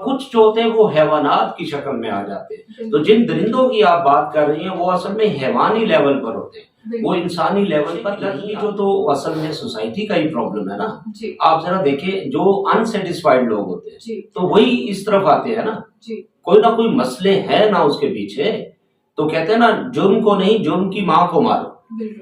کچھ جو ہوتے ہیں وہ حیوانات کی شکل میں آ جاتے ہیں. تو جن درندوں کی آپ بات کر رہی ہیں وہ اصل میں حیوانی لیول پر ہوتے ہیں, وہ انسانی لیول پر نہیں. جو تو اصل میں سوسائٹی کا ہی پرابلم ہے نا. آپ ذرا دیکھیں جو انسیٹسفائیڈ لوگ ہوتے ہیں تو وہی اس طرف آتے ہیں نا, کوئی نہ کوئی مسئلے ہے نا اس کے پیچھے. تو کہتے ہیں نا جرم کو نہیں جرم کی ماں کو مارو,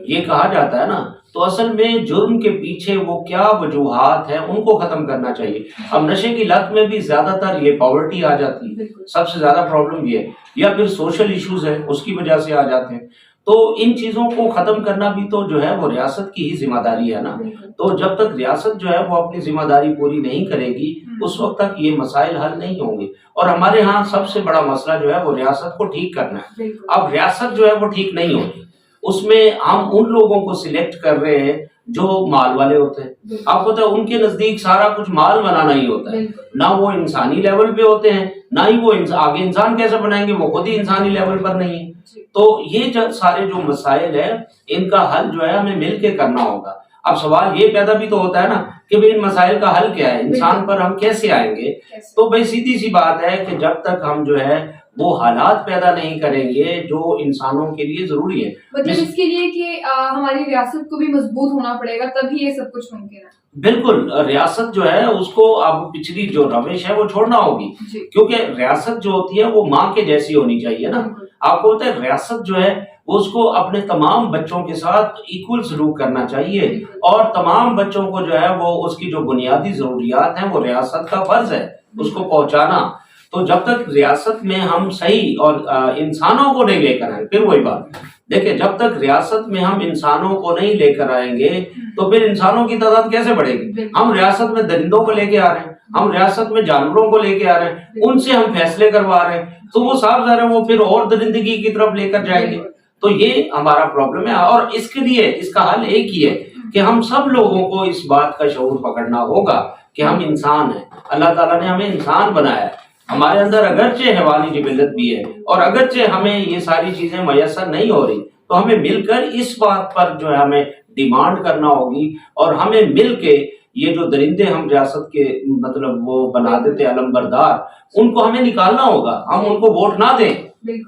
یہ کہا جاتا ہے نا. تو اصل میں جرم کے پیچھے وہ کیا وجوہات ہیں ان کو ختم کرنا چاہیے. اب نشے کی لت میں بھی زیادہ تر یہ پاورٹی آ جاتی ہے, سب سے زیادہ پرابلم یہ ہے, یا پھر سوشل ایشوز ہیں اس کی وجہ سے آ جاتے ہیں. تو ان چیزوں کو ختم کرنا بھی تو جو ہے وہ ریاست کی ہی ذمہ داری ہے نا. تو جب تک ریاست جو ہے وہ اپنی ذمہ داری پوری نہیں کرے گی اس وقت تک یہ مسائل حل نہیں ہوں گے. اور ہمارے ہاں سب سے بڑا مسئلہ جو ہے وہ ریاست کو ٹھیک کرنا ہے. اب ریاست جو ہے وہ ٹھیک نہیں ہوگی, اس میں ہم ان لوگوں کو سلیکٹ کر رہے ہیں جو مال والے ہوتے ہیں. آپ کو پتا ہے ان کے نزدیک سارا کچھ مال بنانا ہی ہوتا ہے, نہ وہ انسانی لیول پہ ہوتے ہیں نہ ہی وہ آگے انسان کیسے بنائیں گے, وہ خود ہی انسانی لیول پر نہیں ہے. تو یہ سارے جو مسائل ہیں ان کا حل جو ہے ہمیں مل کے کرنا ہوگا. اب سوال یہ پیدا بھی تو ہوتا ہے نا کہ ان مسائل کا حل کیا ہے, انسان پر ہم کیسے آئیں گے. تو بھائی سیدھی سی بات ہے کہ جب تک ہم جو ہے وہ حالات پیدا نہیں کریں گے جو انسانوں کے لیے ضروری ہے. مطلب اس کے لیے کہ ہماری ریاست کو بھی مضبوط ہونا پڑے گا تبھی یہ سب کچھ ممکن ہے. بالکل, ریاست جو ہے اس کو اب پچھلی جو روش ہے وہ چھوڑنا ہوگی, کیونکہ ریاست جو ہوتی ہے وہ ماں کے جیسی ہونی چاہیے نا. آپ کو پتا ہے ریاست جو ہے وہ اس کو اپنے تمام بچوں کے ساتھ ایکول سلوک کرنا چاہیے, اور تمام بچوں کو جو ہے وہ اس کی جو بنیادی ضروریات ہیں وہ ریاست کا فرض ہے اس کو پہنچانا. تو جب تک ریاست میں ہم صحیح اور انسانوں کو نہیں لے کر آئیں, پھر وہی بات دیکھیں, جب تک ریاست میں ہم انسانوں کو نہیں لے کر آئیں گے تو پھر انسانوں کی تعداد کیسے بڑھے گی. ہم ریاست میں درندوں کو لے کے آ رہے ہیں, ہم ریاست میں جانوروں کو لے کے آ رہے ہیں, ان سے ہم فیصلے کروا رہے ہیں, تو وہ صاف ظاہر ہے وہ پھر اور درندگی کی طرف لے کر جائیں گے. تو یہ ہمارا پرابلم ہے, اور اس کے لیے اس کا حل ایک ہی ہے کہ ہم سب لوگوں کو اس بات کا شعور پکڑنا ہوگا کہ ہم انسان ہیں, اللہ تعالیٰ نے ہمیں انسان بنایا ہے. ہمارے اندر اگرچہ حیوانی جبلت بھی ہے, اور اگرچہ ہمیں یہ ساری چیزیں میسر نہیں ہو رہی, تو ہمیں مل کر اس بات پر جو ہے ہمیں ڈیمانڈ کرنا ہوگی, اور ہمیں مل کے یہ جو درندے ہم ریاست کے مطلب وہ بنا دیتے علم بردار, ان کو ہمیں نکالنا ہوگا. ہم ان کو ووٹ نہ دیں,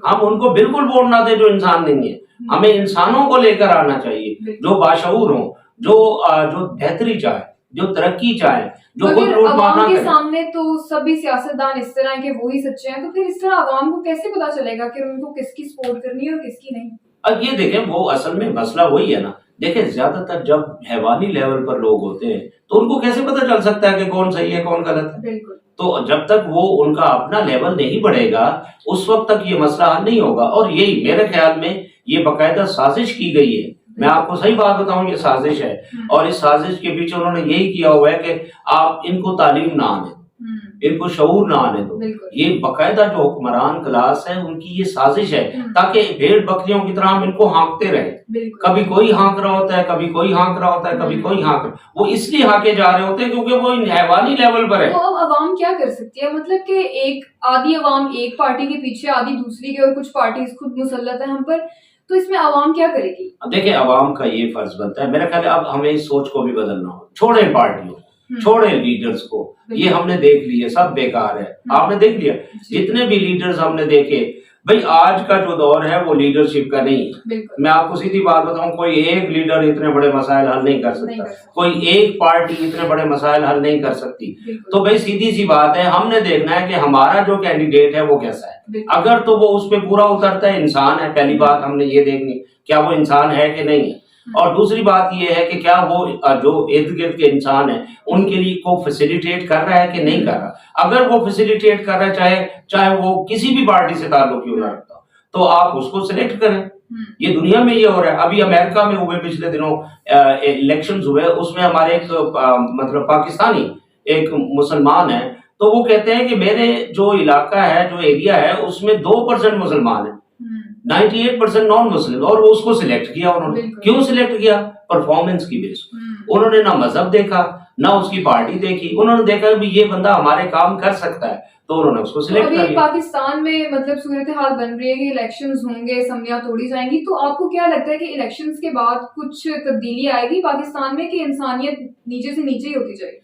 ہم ان کو بالکل ووٹ نہ دیں جو انسان نہیں ہے. ہمیں انسانوں کو لے کر آنا چاہیے جو باشعور ہوں, جو بہتری چاہے, جو ترقی چاہے, جو خود لوٹ مارنا عوام کے سامنے تو سبھی سیاستدان اس طرح کے وہی سچے ہیں, تو پھر اس طرح عوام کو کیسے پتا چلے گا کہ ان کو کس کی سپورٹ کرنی ہے اور کس کی نہیں. اب یہ دیکھیں وہ اصل میں مسئلہ وہی ہے نا. دیکھیں زیادہ تر جب حیوانی لیول پر لوگ ہوتے ہیں تو ان کو کیسے پتا چل سکتا ہے کہ کون صحیح ہے کون غلط ہے. بالکل. تو جب تک وہ ان کا اپنا لیول نہیں بڑھے گا اس وقت تک یہ مسئلہ حل نہیں ہوگا. اور یہی میرے خیال میں یہ باقاعدہ سازش کی گئی ہے. میں آپ کو صحیح بات بتاؤں, یہ سازش ہے, اور اس سازش کے پیچھے انہوں نے یہی کیا ہوا ہے کہ آپ ان کو تعلیم نہ آنے دو, ان کو شعور نہ آنے دو. یہ باقاعدہ جو حکمران کلاس ہے ان کی یہ سازش ہے تاکہ بھیڑ بکریوں کی طرح ہم ان کو ہانکتے رہیں. کبھی کوئی ہانک رہا ہوتا ہے, کبھی کوئی ہانک رہا ہوتا ہے, کبھی کوئی ہانک رہا, وہ اس لیے ہانکے جا رہے ہوتے ہیں کیونکہ وہ حیوانی لیول پر ہے. تو اب عوام کیا کر سکتی ہے, مطلب کہ ایک آدھی عوام ایک پارٹی کے پیچھے, آدھی دوسری کے, اور کچھ پارٹیز خود مسلط ہیں ہم پر, تو اس میں عوام کیا کرے گی؟ دیکھیں عوام کا یہ فرض بنتا ہے, میرا خیال ہے اب ہمیں اس سوچ کو بھی بدلنا ہو. چھوڑیں پارٹیوں, چھوڑیں لیڈرز کو, یہ ہم نے دیکھ لیے سب بیکار ہے. آپ نے دیکھ لیا جتنے بھی لیڈرز ہم نے دیکھے, بھئی آج کا جو دور ہے وہ لیڈرشپ کا نہیں ہے. میں آپ کو سیدھی بات بتاؤں, کوئی ایک لیڈر اتنے بڑے مسائل حل نہیں کر سکتا, کوئی ایک پارٹی اتنے بڑے مسائل حل نہیں کر سکتی. تو بھئی سیدھی سی بات ہے, ہم نے دیکھنا ہے کہ ہمارا جو کینڈیڈیٹ ہے وہ کیسا ہے. اگر تو وہ اس پہ پورا اترتا ہے, انسان ہے, پہلی بات ہم نے یہ دیکھنی کیا وہ انسان ہے کہ نہیں ہے. اور دوسری بات یہ ہے کہ کیا وہ جو ارد گرد کے انسان ہیں ان کے لیے کو فیسیلیٹیٹ کر رہا ہے کہ نہیں کر رہا. اگر وہ فیسیلیٹیٹ کر رہا ہے, چاہے وہ کسی بھی پارٹی سے تعلق کیوں نہ رکھتا, تو آپ اس کو سلیکٹ کریں. یہ دنیا میں یہ ہو رہا ہے. ابھی امریکہ میں ہوئے پچھلے دنوں الیکشنز ہوئے, اس میں ہمارے ایک مطلب پاکستانی ایک مسلمان ہے, تو وہ کہتے ہیں کہ میرے جو علاقہ ہے, جو ایریا ہے, اس میں 2% مسلمان ہیں, 98% نان مسلم, اور وہ اس کو سلیکٹ کیا. انہوں نے کیوں سلیکٹ کیا؟ پرفارمنس کی بیس. انہوں نے نہ مذہب دیکھا نہ اس کی پارٹی دیکھی, انہوں نے دیکھا کہ یہ بندہ ہمارے کام کر سکتا ہے, تو انہوں نے اس کو سلیکٹ کر لیا. پاکستان میں مطلب صورتحال بن رہی ہے کہ الیکشنز ہوں گے, اسمبلیاں توڑی جائیں گی, تو آپ کو کیا لگتا ہے کہ الیکشنز کے بعد کچھ تبدیلی آئے گی پاکستان میں کہ انسانیت نیچے سے نیچے ہی ہوتی جائے گی؟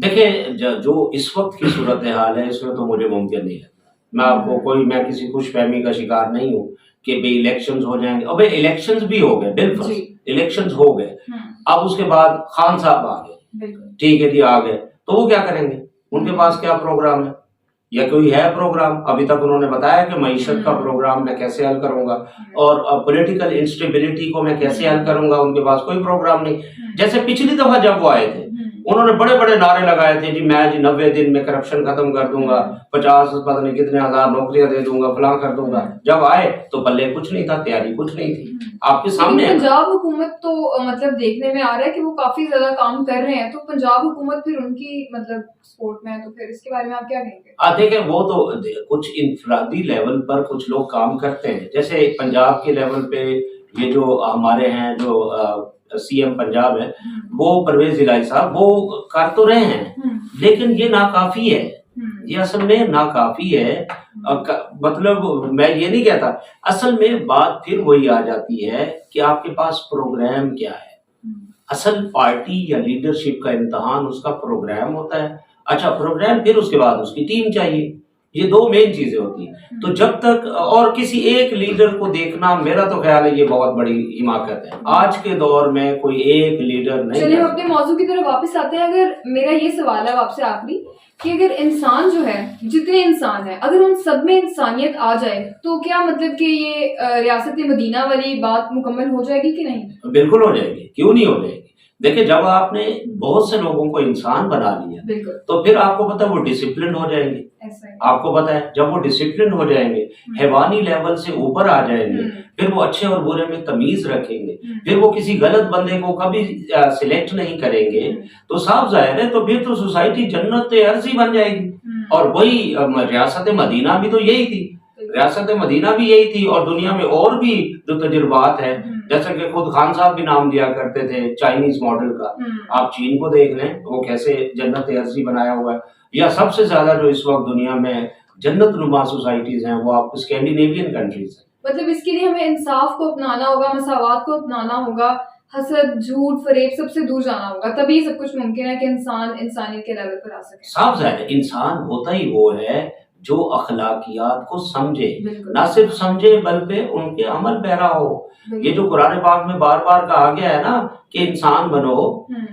دیکھیں جو اس وقت کی صورتحال ہے اس میں تو مجھے ممکن نہیں لگتا. میں کسی خوش فہمی کا شکار نہیں ہوں کہ بھئی الیکشنز ہو جائیں گے. ابھی الیکشنز بھی ہو گئے بالفرض الیکشنز ہو گئے, اب اس کے بعد خان صاحب آ گئے, ٹھیک ہے جی آ گئے, تو وہ کیا کریں گے؟ ان کے پاس کیا پروگرام ہے یا کوئی ہے پروگرام؟ ابھی تک انہوں نے بتایا کہ معیشت کا پروگرام میں کیسے حل کروں گا اور پولیٹیکل انسٹیبلٹی کو میں کیسے حل کروں گا. ان کے پاس کوئی پروگرام نہیں. جیسے پچھلی دفعہ جب وہ آئے تھے انہوں نے بڑے بڑے نعرے لگائے تھے, جی میں 90 دن میں کرپشن ختم کر دوں گا, 50 پتہ نہیں کتنے ہزار نوکریاں دے دوں گا, فلاں کر دوں گا. جب آئے تو پلے کچھ نہیں تھا, تیاری کچھ نہیں تھی. آپ کے سامنے پنجاب حکومت تو مطلب دیکھنے میں آ رہا ہے کہ وہ کافی زیادہ کام کر رہے ہیں, تو پنجاب حکومت پھر ان کی مطلب سپورٹ میں ہے, تو پھر اس کے بارے میں آپ کیا کہیں گے؟ دیکھیں وہ تو کچھ انفرادی لیول پر کچھ لوگ کام کرتے ہیں. جیسے پنجاب کے لیول پہ یہ جو ہمارے ہیں جو سی ایم پنجاب ہے وہ پرویز الہی صاحب, وہ کر تو رہے ہیں لیکن یہ ناکافی ہے. یہ اصل میں ناکافی ہے. مطلب میں یہ نہیں کہتا, اصل میں بات پھر وہی آ جاتی ہے کہ آپ کے پاس پروگرام کیا ہے. اصل پارٹی یا لیڈرشپ کا امتحان اس کا پروگرام ہوتا ہے. اچھا پروگرام, پھر اس کے بعد اس کی ٹیم چاہیے. یہ دو مین چیزیں ہوتی ہیں. تو جب تک اور کسی ایک لیڈر کو دیکھنا, میرا تو خیال ہے یہ بہت بڑی حماقت ہے. آج کے دور میں کوئی ایک لیڈر نہیں. چلیے ہم اپنے موضوع کی طرف واپس آتے ہیں. اگر میرا یہ سوال ہے آپ سے آخری کہ اگر انسان جو ہے, جتنے انسان ہیں, اگر ان سب میں انسانیت آ جائے تو کیا مطلب کہ یہ ریاست مدینہ والی بات مکمل ہو جائے گی کہ نہیں؟ بالکل ہو جائے گی, کیوں نہیں ہو جائے گی. دیکھیں جب آپ نے بہت سے لوگوں کو انسان بنا لیا تو پھر آپ کو پتا ہے وہ ڈسپلن ہو جائیں گے. آپ کو پتا ہے جب وہ ڈسپلن ہو جائیں گے, حیوانی لیول سے اوپر آ جائیں گے, پھر وہ اچھے اور برے میں تمیز رکھیں گے, پھر وہ کسی غلط بندے کو کبھی سلیکٹ نہیں کریں گے, تو صاف ظاہر ہے تو پھر تو سوسائٹی جنت عرضی بن جائے گی. اور وہی ریاست مدینہ بھی تو یہی تھی. ریاست مدینہ بھی یہی تھی. اور دنیا میں اور بھی جو تجربات ہیں, جیسا کہ خود خان صاحب بھی نام دیا کرتے تھے چائنیز ماڈل کا. آپ چین کو دیکھ لیں وہ کیسے جنت عرضی بنایا ہوا ہے. یا سب سے زیادہ جو اس وقت دنیا میں جنت نما سوسائٹیز ہیں وہ آپ اسکینڈینیوین کنٹریز ہیں. مطلب اس کے لیے ہمیں انصاف کو اپنانا ہوگا, مساوات کو اپنانا ہوگا, حسد, جھوٹ, فریب سب سے دور جانا ہوگا, تبھی سب کچھ ممکن ہے کہ انسان انسانیت کے لیول پر آ سکے. صاف ظاہر ہے انسان ہوتا ہی وہ ہے جو اخلاقیات کو سمجھے, نہ صرف سمجھے بلکہ ان کے عمل پیرا ہو. یہ جو قرآن پاک میں بار بار کہا گیا ہے نا کہ انسان بنو,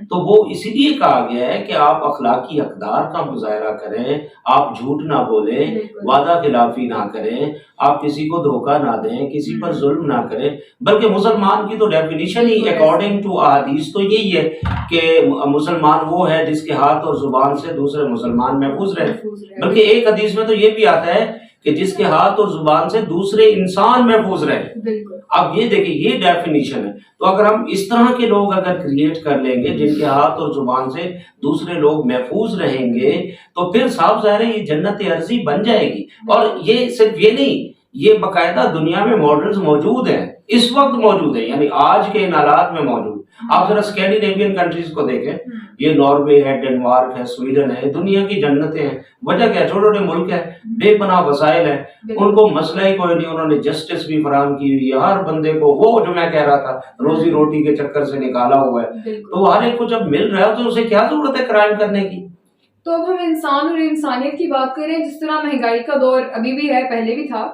تو وہ اسی لیے کہا گیا ہے کہ آپ اخلاقی اقدار کا مظاہرہ کریں, آپ جھوٹ نہ بولیں, وعدہ خلافی نہ کریں, آپ کسی کو دھوکہ نہ دیں, کسی پر ظلم نہ کریں. بلکہ مسلمان کی تو ڈیفینیشن ہی اکارڈنگ ٹو احادیث تو یہی ہے کہ مسلمان وہ ہے جس کے ہاتھ اور زبان سے دوسرے مسلمان محفوظ رہے. بلکہ ایک حدیث میں تو یہ بھی آتا ہے کہ جس کے ہاتھ اور زبان سے دوسرے انسان محفوظ رہے. اب یہ دیکھیں یہ ڈیفینیشن ہے. تو اگر ہم اس طرح کے لوگ اگر کریٹ کر لیں گے جن کے ہاتھ اور زبان سے دوسرے لوگ محفوظ رہیں گے تو پھر صاف ظاہر ہے یہ جنت عرضی بن جائے گی. اور یہ صرف یہ نہیں, یہ باقاعدہ دنیا میں ماڈلز موجود ہیں, اس وقت موجود ہیں, یعنی آج کے ان حالات میں موجود. آپ ذرا اسکینڈینیوین کنٹریز کو دیکھیں, یہ ناروے ہے, ڈنمارک ہے, سویڈن ہے, دنیا کی جنتیں ہیں. وجہ کیا ہے؟ چھوٹے چھوٹے ملک ہیں, بے پناہ وسائل ہیں, ان کو مسئلہ ہی کوئی نہیں, انہوں نے جسٹس بھی فراہم کی ہوئی ہے ہر بندے کو. وہ جو میں کہہ رہا تھا روزی روٹی کے چکر سے نکالا ہوا ہے, تو ہر ایک کو جب مل رہا ہے تو اسے کیا ضرورت ہے کرائم کرنے کی. تو اب ہم انسان اور انسانیت کی بات کریں, جس طرح مہنگائی کا دور ابھی بھی ہے, پہلے بھی تھا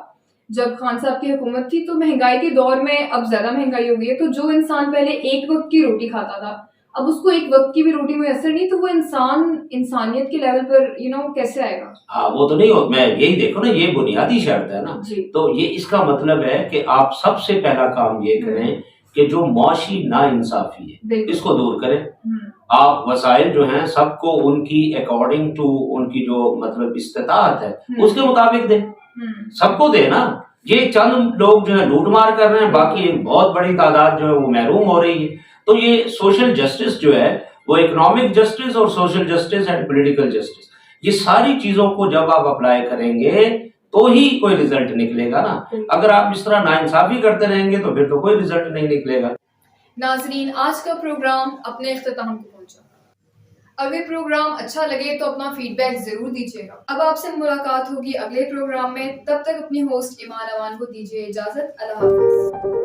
جب خان صاحب کی حکومت تھی, تو مہنگائی کے دور میں اب زیادہ مہنگائی ہو گئی ہے. تو جو انسان پہلے ایک وقت کی روٹی کھاتا تھا, اب اس کو ایک وقت کی بھی روٹی میسر نہیں, تو وہ انسان انسانیت کے لیول پر کیسے آئے گا؟ ہاں وہ تو نہیں ہو. میں یہی دیکھو نا, یہ بنیادی شرط ہے نا. تو یہ اس کا مطلب ہے کہ آپ سب سے پہلا کام یہ کریں کہ جو معاشی نا انصافی ہے اس کو دور کریں. آپ وسائل جو ہیں سب کو ان کی اکارڈنگ ٹو ان کی جو مطلب استطاعت ہے اس کے مطابق دیں. سب کو دے نا. یہ چند لوگ جو ہے لوٹ مار کر رہے ہیں, باقی بہت بڑی تعداد جو ہے وہ محروم ہو رہی ہے. تو یہ سوشل جسٹس جو ہے وہ اکنامک جسٹس اور social justice and political justice, یہ ساری چیزوں کو جب آپ اپلائی کریں گے تو ہی کوئی رزلٹ نکلے گا نا. اگر آپ اس طرح ناانصافی کرتے رہیں گے تو پھر تو کوئی رزلٹ نہیں نکلے گا. ناظرین, آج کا پروگرام اپنے اختتام کو پہنچا. اگر پروگرام اچھا لگے تو اپنا فیڈ بیک ضرور دیجیے گا. اب آپ سے ملاقات ہوگی اگلے پروگرام میں. تب تک اپنی ہوسٹ ایمان امان کو دیجیے اجازت. اللہ حافظ.